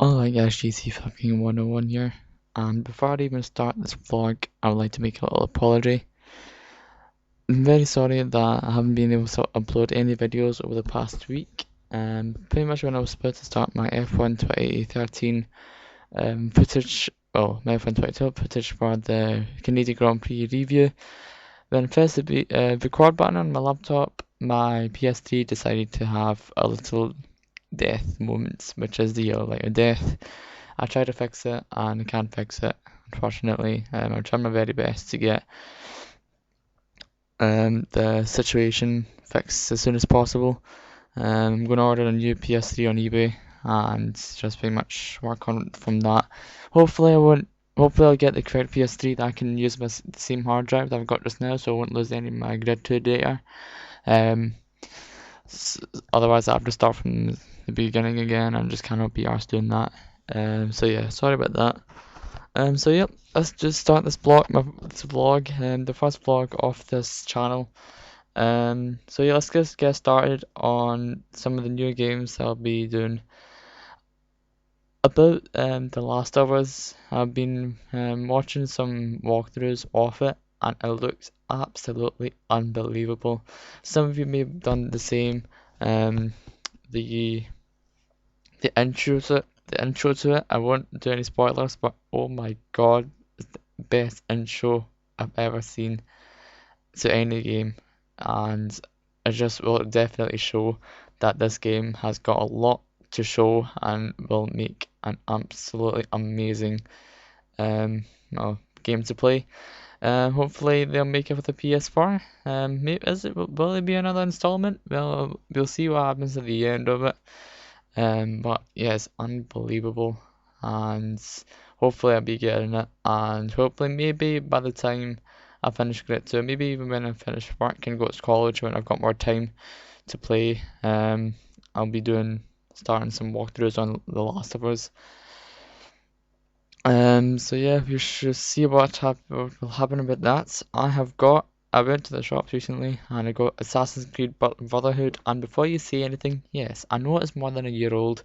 Alright guys, GC fucking 101 here, and before I even start this vlog, I would like to make a little apology. I'm very sorry that I haven't been able to upload any videos over the past week. Pretty much when I was supposed to start my F1 2013 footage, well, my F1 2012 footage for the Canadian Grand Prix review, when I pressed the record button on my laptop, my PS3 decided to have a little death moments, which is the like a death. I tried to fix it and I can't fix it, unfortunately. I'm trying my very best to get the situation fixed as soon as possible. I'm going to order a new PS3 on eBay and just pretty much work on it from that. Hopefully I won't. Hopefully I'll get the correct PS3 that I can use the same hard drive that I've got just now, so I won't lose any of my Grid 2 data. Um, Otherwise I have to start from the beginning again and just cannot be arsed doing that. So yeah, sorry about that. So yep, let's just start this vlog, the first vlog of this channel. So yeah, let's just get started on some of the new games I'll be doing. About The Last of Us, I've been watching some walkthroughs of it, and it looks absolutely unbelievable. Some of you may have done the same. Um, the the intro to it, I won't do any spoilers, but oh my god, it's the best intro I've ever seen to any game, and it just will definitely show that this game has got a lot to show and will make an absolutely amazing game to play. Hopefully they'll make it with the PS4. Will it be another installment? Well, we'll see what happens at the end of it. But yeah, it's unbelievable, and hopefully I'll be getting it, and hopefully maybe by the time I finish Grit 2, maybe even when I finish work and go to college when I've got more time to play, I'll be starting some walkthroughs on The Last of Us. So yeah, we should see what will happen about that. I went to the shops recently and I got Assassin's Creed Brotherhood, and before you say anything, yes, I know it's more than a year old,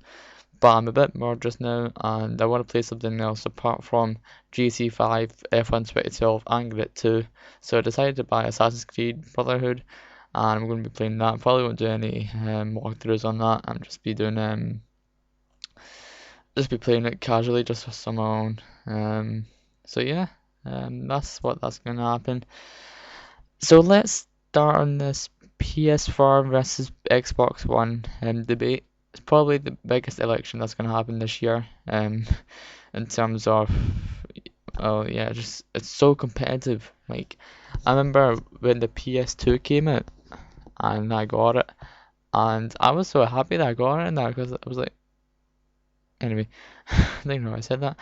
but I'm a bit bored just now and I want to play something else apart from GC5, F1 2012 and Grit 2. So I decided to buy Assassin's Creed Brotherhood and I'm going to be playing that. Probably won't do any walkthroughs on that. I'm just be playing it casually just for some own. So yeah, that's gonna happen. So let's start on this PS4 versus Xbox One debate. It's probably the biggest election that's gonna happen this year. In terms of, oh yeah, just it's so competitive. Like I remember when the PS2 came out and I got it, and I was so happy that I got it, and that because I was like, anyway, I don't know why I said that.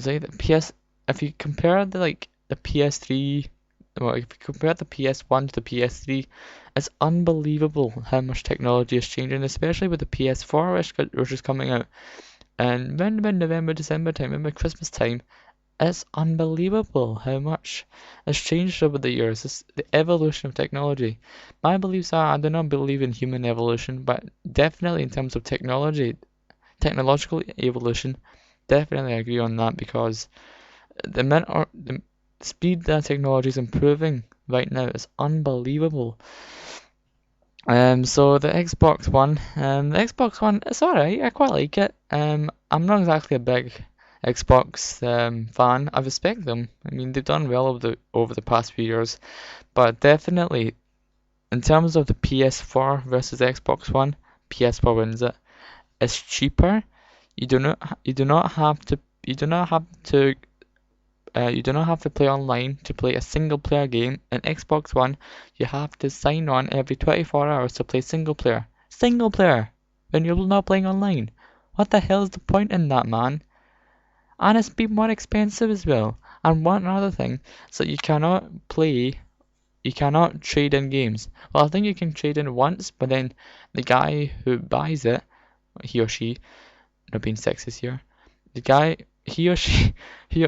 So the if you compare the PS3, well, if you compare the PS1 to the PS3, it's unbelievable how much technology is changing, especially with the PS4, which is coming out. And when November, December time, when Christmas time, it's unbelievable how much has changed over the years. It's the evolution of technology. My beliefs are I do not believe in human evolution, but definitely in terms of technological evolution, definitely agree on that because the speed that technology is improving right now is unbelievable. So the Xbox One, it's alright. I quite like it. I'm not exactly a big Xbox fan. I respect them. I mean, they've done well over the past few years, but definitely in terms of the PS4 versus Xbox One, PS4 wins it. It's cheaper. You do not have to play online to play a single player game. In Xbox One, you have to sign on every 24 hours to play single player. Single player when you're not playing online. What the hell is the point in that, man? And it's been more expensive as well. And one other thing, so you cannot trade in games. Well, I think you can trade in once, but then the guy who buys it, he or she, not being sexist here, the guy, he or she, he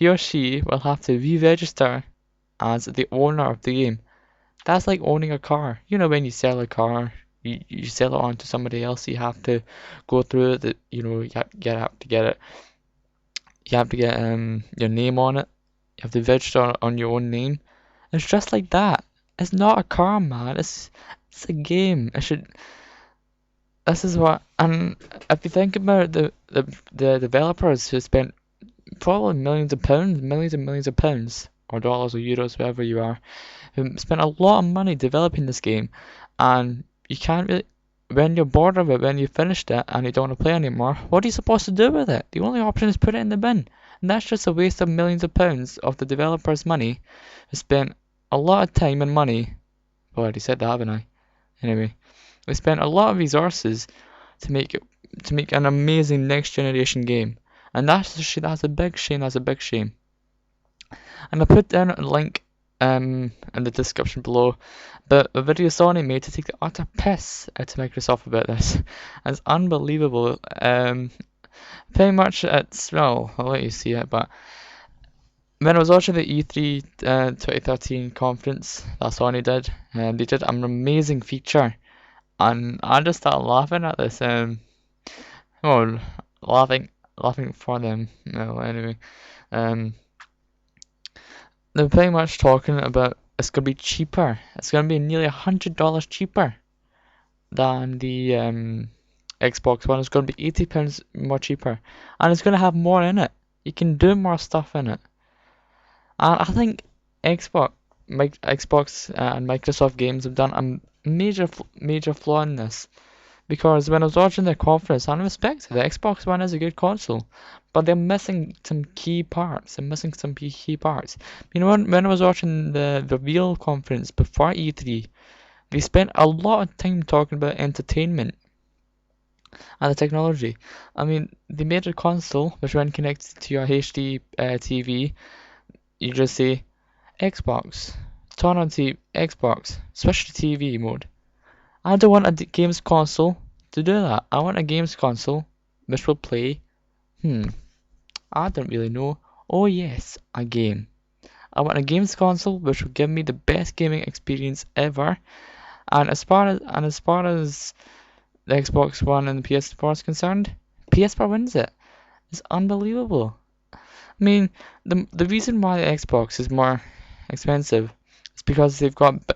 or she will have to re-register as the owner of the game. That's like owning a car. You know when you sell a car you sell it on to somebody else, you have to go through it. You have to get it. You have to get your name on it. You have to register on your own name. It's just like that. It's not a car, man. It's a game. It should. This is what. And if you think about the developers who spent probably millions and millions of pounds, or dollars or euros, wherever you are, who spent a lot of money developing this game, and you can't really, when you're bored of it, when you finished it and you don't want to play anymore, what are you supposed to do with it? The only option is put it in the bin. And that's just a waste of millions of pounds of the developer's money, who spent a lot of time and money. Oh, I already said that, haven't I? Anyway, we spent a lot of resources to make an amazing next generation game. And that's a big shame, that's a big shame. And I put down a link in the description below, but a video Sony made to take the utter piss out of Microsoft about this. It's unbelievable. Pretty much well, I'll let you see it, but when I was watching the E3 2013 conference that Sony did, they did an amazing feature, and I just started laughing at this. Well, laughing for them. No, anyway, they're pretty much talking about it's gonna be cheaper. It's gonna be nearly $100 cheaper than the Xbox One. It's gonna be £80 more cheaper, and it's gonna have more in it. You can do more stuff in it. And I think Xbox and Microsoft games have done a major flaw in this. Because when I was watching the conference, I respect it. The Xbox One is a good console, but they're missing some key parts. You know, when I was watching the reveal conference before E3, they spent a lot of time talking about entertainment and the technology. I mean, they made a console which, when connected to your HD TV, you just say Xbox, turn on Xbox, switch to TV mode. I don't want a games console to do that. I want a games console which will play, I don't really know. Oh yes, a game. I want a games console which will give me the best gaming experience ever. And as far as the Xbox One and the PS4 is concerned, PS4 wins it. It's unbelievable. I mean, the reason why the Xbox is more expensive is because they've got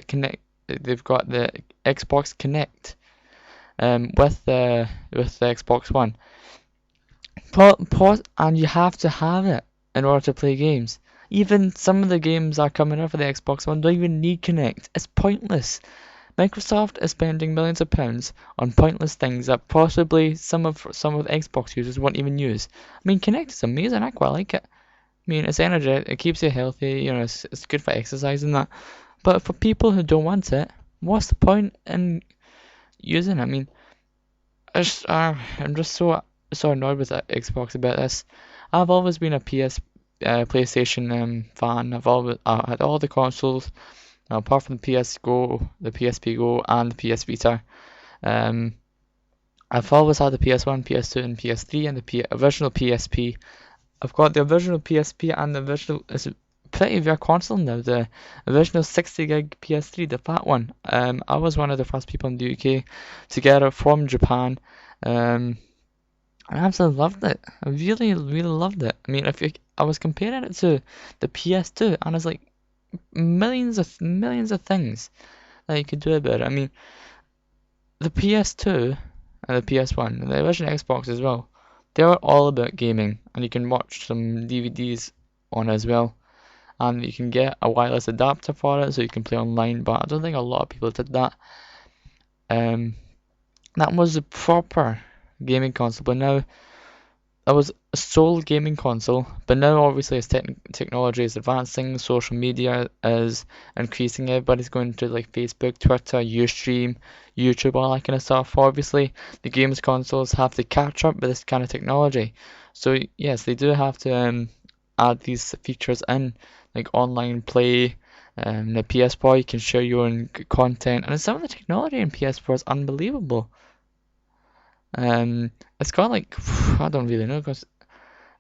Connect. They've got the Xbox Connect with the Xbox One. And you have to have it in order to play games. Even some of the games that are coming out for the Xbox One don't even need Connect. It's pointless. Microsoft is spending millions of pounds on pointless things that possibly some of Xbox users won't even use. I mean, Connect is amazing. I quite like it. I mean, it's energetic. It keeps you healthy. You know, it's good for exercise and that. But for people who don't want it, what's the point in using it? I mean, I'm just so annoyed with Xbox about this. I've always been a PlayStation fan. I've always had all the consoles, apart from the the PSP Go, and the PS Vita. I've always had the PS1, PS2, and PS3, and the original PSP. I've got the original PSP and the original. It's a pretty rare console now. The original 60 gig PS3, the fat one. I was one of the first people in the UK to get it from Japan. I absolutely loved it. I really, really loved it. I mean, I was comparing it to the PS2, and it's like millions of things that you could do about it. I mean, the PS2 and the PS1 and the original Xbox as well, they were all about gaming, and you can watch some DVDs on as well, and you can get a wireless adapter for it so you can play online, but I don't think a lot of people did that. That was a proper gaming console, but now that was a sole gaming console, but now obviously as technology is advancing, social media is increasing, everybody's going to like Facebook, Twitter, Ustream, YouTube, all that kind of stuff. Obviously the games consoles have to catch up with this kind of technology, so yes, they do have to add these features in, like online play. The PS4, you can share your own content, and some of the technology in PS4 is unbelievable. It's got like, I don't really know, because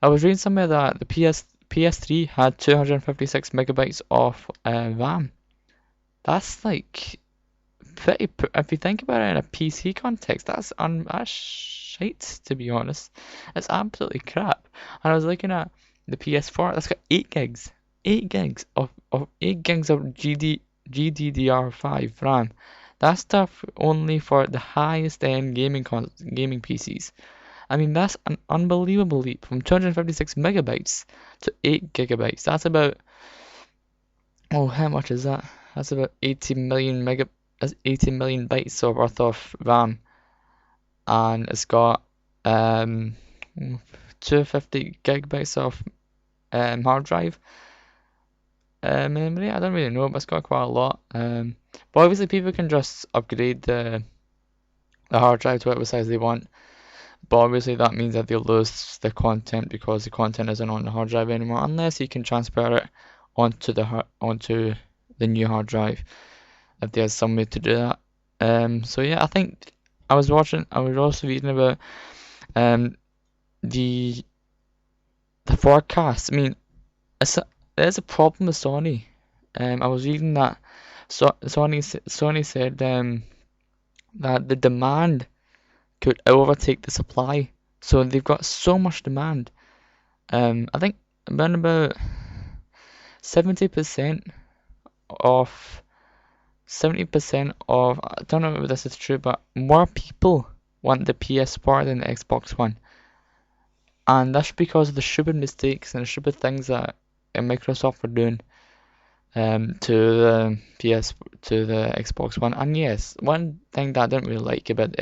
I was reading somewhere that the PS3 had 256 megabytes of RAM. That's like pretty. If you think about it in a PC context, that's shite, to be honest. It's absolutely crap. And I was looking at the PS4. That's got 8 gigs, 8 gigs of 8 gigs of GDDR5 RAM. That's stuff only for the highest end gaming PCs. I mean, that's an unbelievable leap from 256 megabytes to 8 gigabytes. That's about, oh, how much is that? That's about 80 million that's 80 million bytes of worth of RAM, and it's got 250 gigabytes of hard drive memory. I don't really know, but it's got quite a lot. But obviously people can just upgrade the hard drive to whatever size they want. But obviously that means that they'll lose the content because the content isn't on the hard drive anymore, unless you can transfer it onto the new hard drive, if there's some way to do that. So yeah, I think I was also reading about the forecast. I mean, there's a problem with Sony. I was reading that Sony said that the demand could overtake the supply. So they've got so much demand. I think around about 70% of 70% of, I don't know if this is true, but more people want the PS4 than the Xbox One. And that's because of the stupid mistakes and the stupid things that Microsoft were doing to the Xbox One. And yes, one thing that I didn't really like about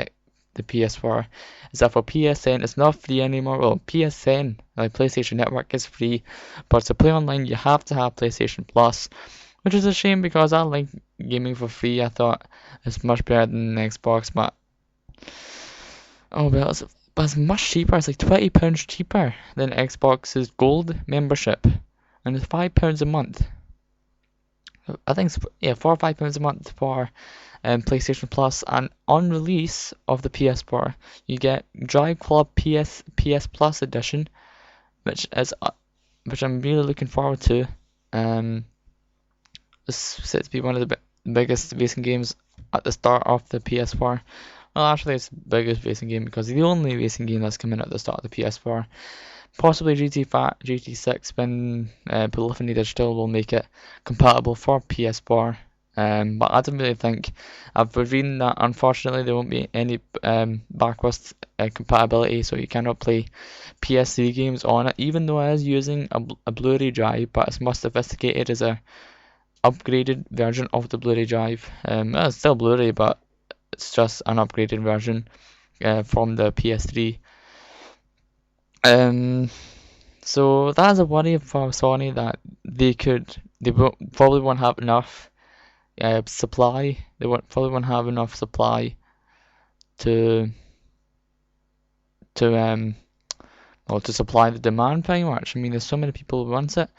the PS4 is that for PSN it's not free anymore. Well, PSN, like PlayStation Network, is free, but to play online you have to have PlayStation Plus, which is a shame because I like gaming for free. I thought it's much better than Xbox, but oh well, it's much cheaper. It's like £20 cheaper than Xbox's Gold membership, and it's £5 a month. I think it's, £4 or £5 a month for PlayStation Plus. And on release of the PS4, you get Drive Club PS Plus edition, which I'm really looking forward to. It's set to be one of the biggest racing games at the start of the PS4. Well, actually, it's the biggest racing game because it's the only racing game that's coming at the start of the PS4. Possibly GT6 when Polyphony Digital will make it compatible for PS4. But I don't really think. I've been reading that unfortunately there won't be any backwards compatibility, so you cannot play PS3 games on it, even though it is using a Blu-ray drive, but it's more sophisticated as a upgraded version of the Blu-ray drive. It's still Blu-ray, but it's just an upgraded version from the PS3. So that's a worry for Sony that probably won't have enough supply. Probably won't have enough supply to to supply the demand pretty much. I mean, there's so many people who want it.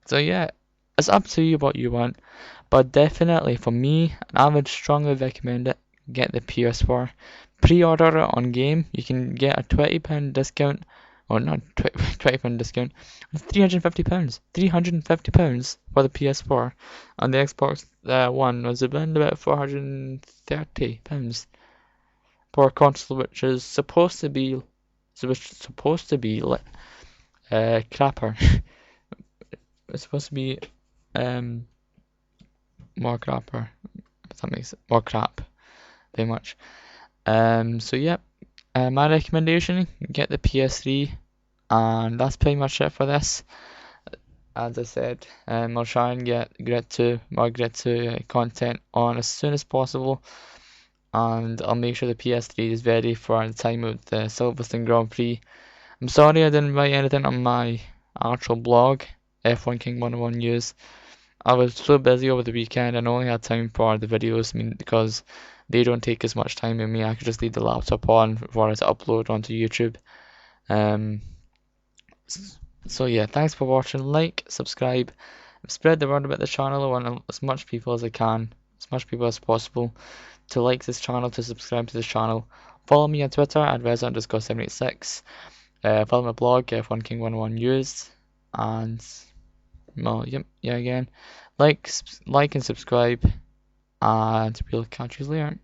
So yeah, it's up to you what you want, but definitely for me, I would strongly recommend it. Get the PS4. Pre-order it on game. You can get a £20 discount, or not £20 discount. It's £350. £350 for the PS4, and the Xbox One was around about £430 for a console, which is supposed to be like crapper. It's supposed to be more crapper. If that makes it more crap, very much. So yeah, my recommendation: get the PS3, and that's pretty much it for this. As I said, I'll try and get more Grid 2 content on as soon as possible, and I'll make sure the PS3 is ready for the time of the Silverstone Grand Prix. I'm sorry I didn't write anything on my actual blog, F1 King 101 News. I was so busy over the weekend and only had time for the videos. I mean, because they don't take as much time with me, I could just leave the laptop on for it to upload onto YouTube. So yeah, thanks for watching. Like, subscribe, spread the word about the channel. I want as much people as I can, as much people as possible, to like this channel, to subscribe to this channel. Follow me on Twitter at Reza_786. Follow my blog, F1 King 101 News, and well, yep, yeah, again, like and subscribe. and we'll catch you later.